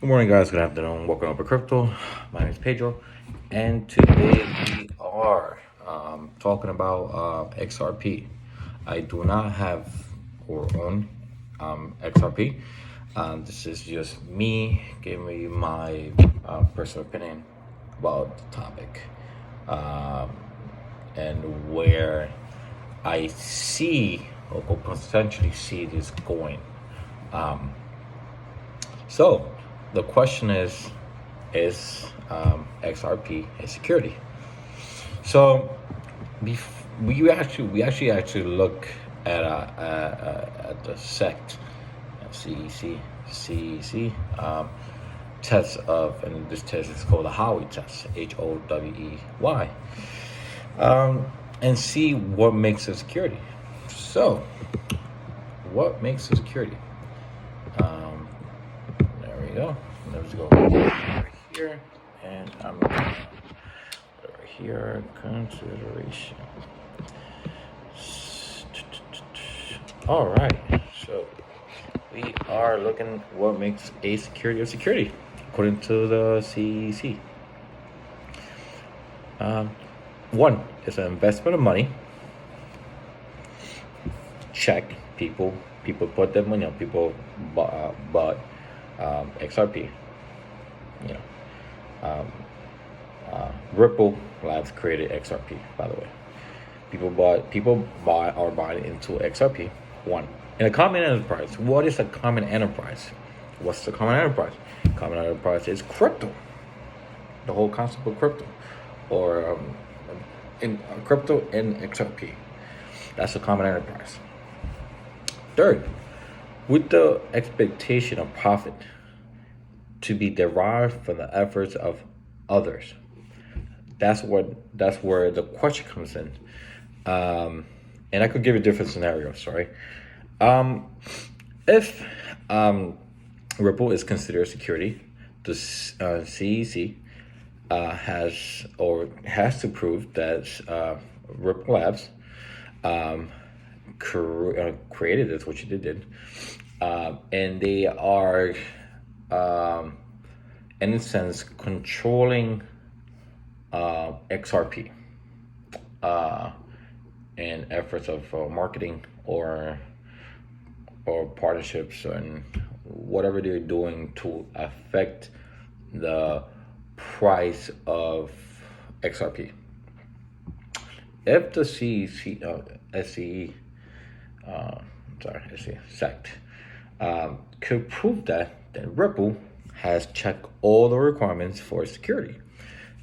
Good morning, guys. Good afternoon. Welcome up to Crypto. My name is Pedro, and today we are talking about XRP. I do not have or own XRP. This is just me giving you my personal opinion about the topic and where I see or could potentially see this going. So the question is XRP a security? So we actually look at the sect, CEC test of, and this test is called the Howey test, HOWEY, and see what makes a security. So what makes a security? There we go. Let's go over here, and I'm over here. Consideration. All right. So we are looking what makes a security according to the CEC. One is an investment of money. Check. People put their money on. People bought XRP. You know, Ripple Labs created XRP. By the way, people are buying into XRP. One, in a common enterprise. What is a common enterprise? What's the common enterprise? Common enterprise is crypto. The whole concept of crypto, or in crypto and XRP. That's a common enterprise. Third, with the expectation of profit to be derived from the efforts of others. That's where the question comes in. And I could give you different scenarios, right? If Ripple is considered security, the CEC has to prove that Ripple Labs created this, which they did, and they are, in a sense, controlling XRP in efforts of marketing or partnerships and whatever they're doing to affect the price of XRP. If the SEC could prove that, then Ripple has checked all the requirements for security.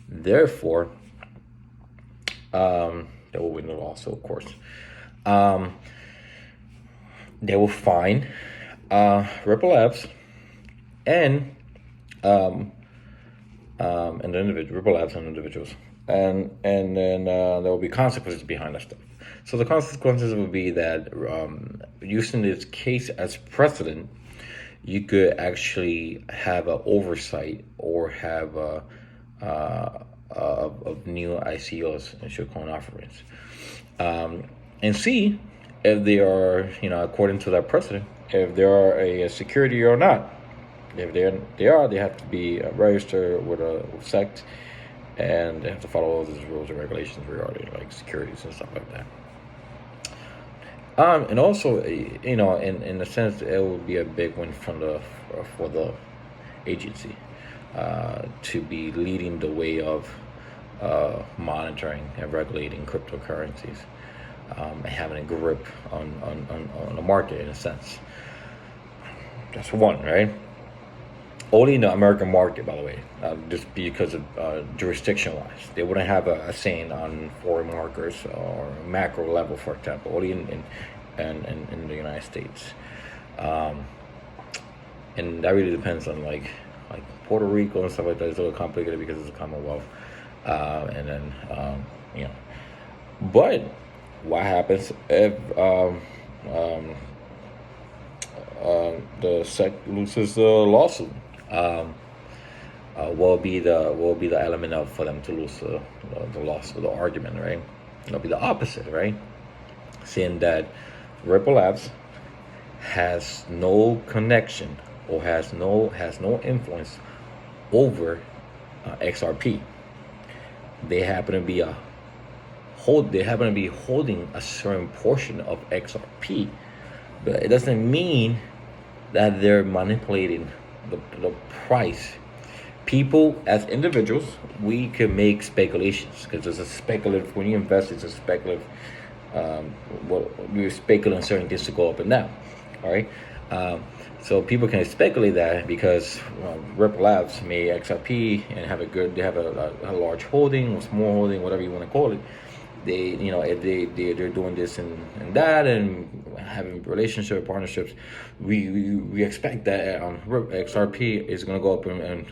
Therefore, they will win the lawsuit, of course. They will fine Ripple Labs and the Ripple Labs and individuals, and then there will be consequences behind that stuff. So the consequences would be that using this case as precedent, you could actually have an oversight or have of new ICOs and shitcoin offerings, and see if they are, according to that precedent, if they are a security or not. If they have to be registered with a SEC, and they have to follow all these rules and regulations regarding like securities and stuff like that. And also, in a sense, it would be a big win for the agency to be leading the way of monitoring and regulating cryptocurrencies, and having a grip on the market in a sense. That's one, right? Only in the American market, by the way, just because of jurisdiction-wise. They wouldn't have a saying on foreign markets or macro level, for example, only in the United States. And that really depends on like Puerto Rico and stuff like that. It's a little complicated because it's a Commonwealth. And then, but what happens if the SEC loses the lawsuit? What will be the element of for them to lose the loss of the argument, right? It'll be the opposite, right? Saying that Ripple Labs has no connection or has no influence over XRP. They happen to be holding a certain portion of XRP, but it doesn't mean that they're manipulating the price. People, as individuals, we can make speculations because it's a speculative. When you invest, it's a speculative. Well, you're speculating certain things to go up and down. All right. So people can speculate that because Ripple Labs made XRP and they have a large holding or small holding, whatever you want to call it. They, if they're doing this and that and having relationship partnerships, we expect that XRP is going to go up in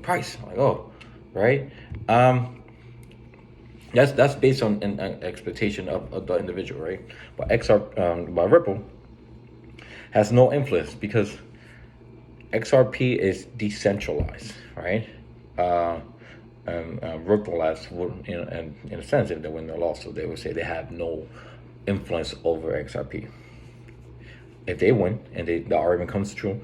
price. Like, oh, right. That's based on an expectation of the individual, right? But by Ripple has no influence because XRP is decentralized, right? Ripple Labs, and in a sense, if they win the lawsuit, they would say they have no influence over XRP. If they win and the argument comes true,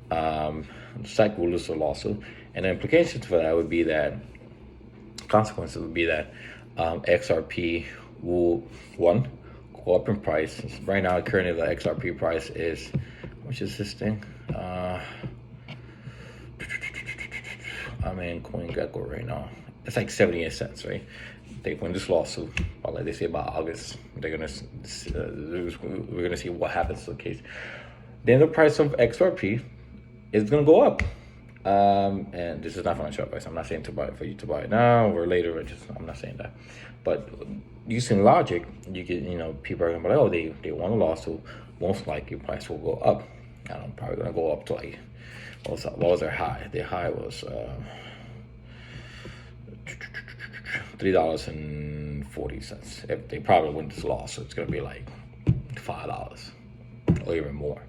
the SEC will lose the lawsuit, and the implications for that would be that consequences would be that XRP will go up in price. Right now, currently the XRP price is, which is this thing? I'm in CoinGecko right now. It's like 78 cents, right? They win this lawsuit, like they say about August, we're gonna see what happens to the case. Then the price of XRP is gonna go up. And this is not financial advice. I'm not saying for you to buy it now or later. I'm not saying that. But using logic, you get, people are gonna be like, oh, they won a lawsuit. Most likely, price will go up. And I'm probably gonna go up to like, what was their high? Their high was $3.40. If they probably win this lawsuit, it's gonna be like $5 or even more.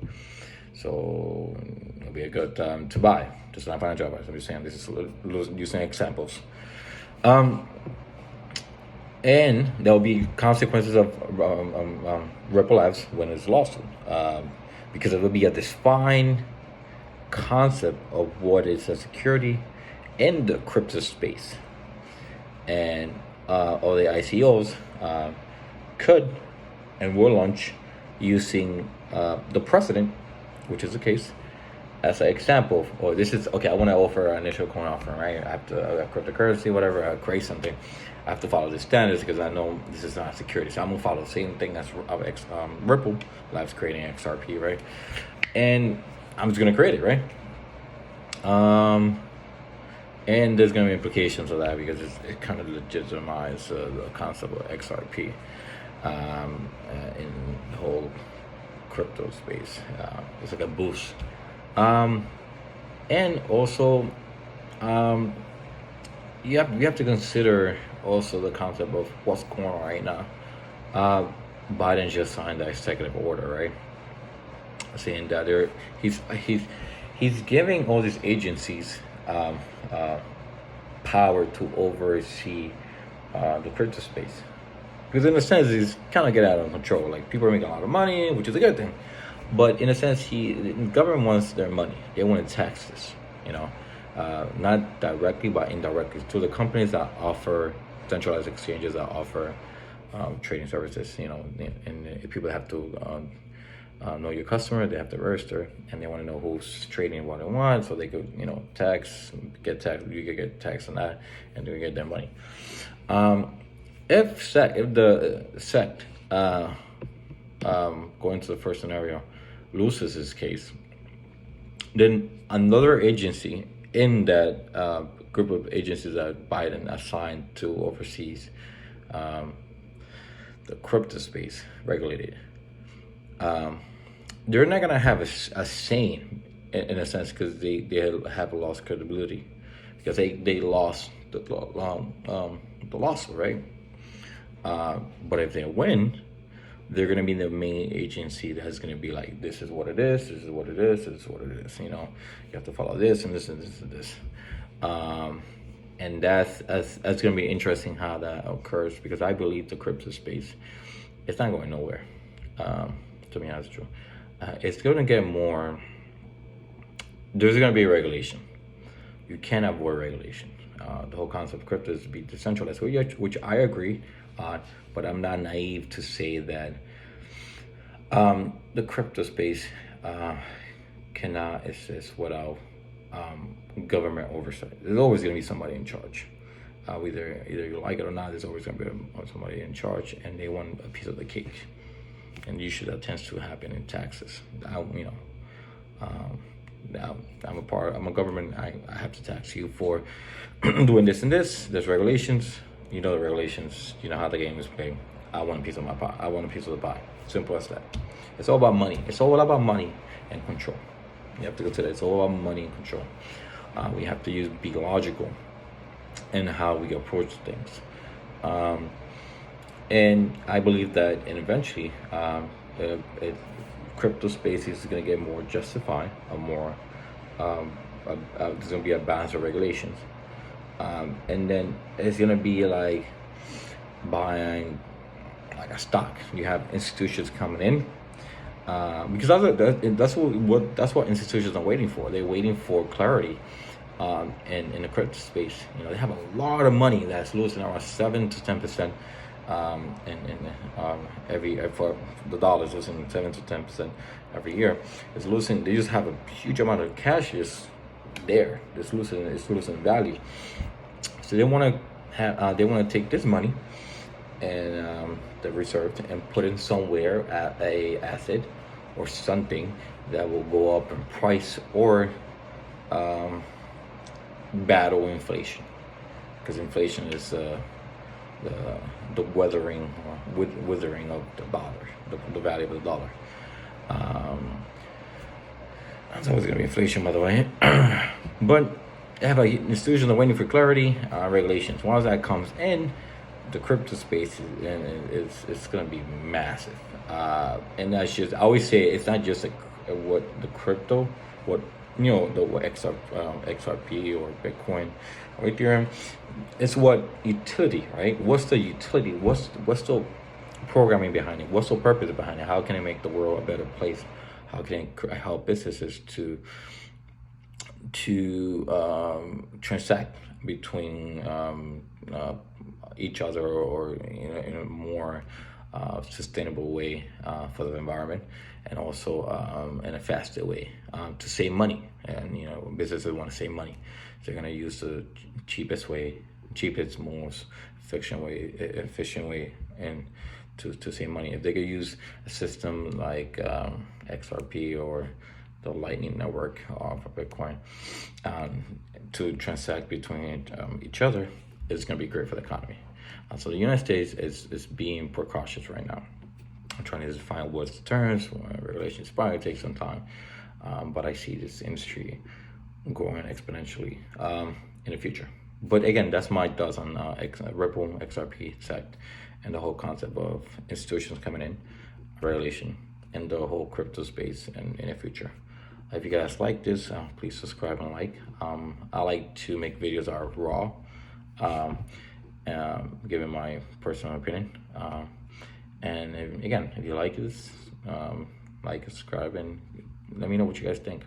So it'll be a good time to buy. This is not financial advice. I'm just saying this is using examples. And there'll be consequences of Ripple Labs when it's lawsuit, because it will be a defined concept of what is a security in the crypto space, and all the ICOs could and will launch using the precedent, which is the case, as an example. Or this is okay. I want to offer an initial coin offering, right? I have cryptocurrency, whatever. I create something. I have to follow the standards because I know this is not security. So I'm gonna follow the same thing as Ripple Labs creating XRP, right? And I'm just gonna create it, right? And there's gonna be implications of that because it kind of legitimizes the concept of XRP in the whole crypto space. It's like a boost. And also, you have to consider also the concept of what's going on right now. Biden just signed the executive order, right? Saying that he's giving all these agencies power to oversee the crypto space. Because in a sense, he's kind of get out of control. Like, people are making a lot of money, which is a good thing. But in a sense, the government wants their money. They want to tax this, not directly, but indirectly to the companies that offer centralized exchanges that offer trading services. And people have to know your customer. They have to register, and they want to know who's trading what they want, so they could, tax, get taxed. You could get taxed on that, and they get their money. If the SEC, going to the first scenario, loses his case, then another agency in that group of agencies that Biden assigned to overseas the crypto space, regulated, they're not gonna have a say in a sense, because they have lost credibility because they lost the lawsuit, right? But if they win, they're going to be the main agency that's going to be like, this is what it is, this is what it is, this is what it is. You have to follow this and this and this and this. And that's going to be interesting how that occurs, because I believe the crypto space, it's not going nowhere. To be honest with you, it's going to get more there's going to be a regulation. You can't avoid regulation. The whole concept of crypto is to be decentralized, which I agree on, but I'm not naive to say that the crypto space cannot exist without government oversight. There's always going to be somebody in charge. Either you like it or not, there's always going to be somebody in charge, and they want a piece of the cake. And usually that tends to happen in taxes. I'm a government. I have to tax you for doing this and this. There's regulations. You know the regulations. You know how the game is played. I want a piece of my pie. I want a piece of the pie. Simple as that. It's all about money. It's all about money and control. You have to go to that. It's all about money and control. We have to be logical in how we approach things. And I believe that, and eventually, crypto space is going to get more justified, there's going to be a balance of regulations, and then it's going to be like buying like a stock. You have institutions coming in, because that's what institutions are waiting for. They're waiting for clarity. In the crypto space, they have a lot of money that's losing around 7 to 10%. For the dollars losing 7 to 10% every year. It's losing. They just have a huge amount of cash just there. It's losing value. So they want to take this money and the reserved and put it somewhere at a asset or something that will go up in price or battle inflation, because inflation is the withering of the dollar, the value of the dollar. That's always going to be inflation, by the way. But they have institutions are waiting for clarity, regulations. Once that comes in, the crypto space it's going to be massive. And that's just, I always say, it's not just what the crypto, what XRP or Bitcoin or Ethereum. It's what utility, right? What's the utility? What's the programming behind it? What's the purpose behind it? How can it make the world a better place? How can it help businesses to transact between each other, or in a more sustainable way for the environment, and also in a faster way to save money. And businesses want to save money, so they're going to use the cheapest, most efficient way, and to save money. If they could use a system like XRP or the Lightning Network for Bitcoin to transact between each other, it's going to be great for the economy. So the United States is being precautious right now. I'm trying to define what's the terms, regulations. Probably take some time, but I see this industry growing exponentially in the future. But again, that's my thoughts on Ripple, XRP, SEC, and the whole concept of institutions coming in, regulation, and the whole crypto space in the future. If you guys like this, please subscribe and like. I like to make videos that are raw, giving my personal opinion. And if you like this, like, subscribe, and let me know what you guys think.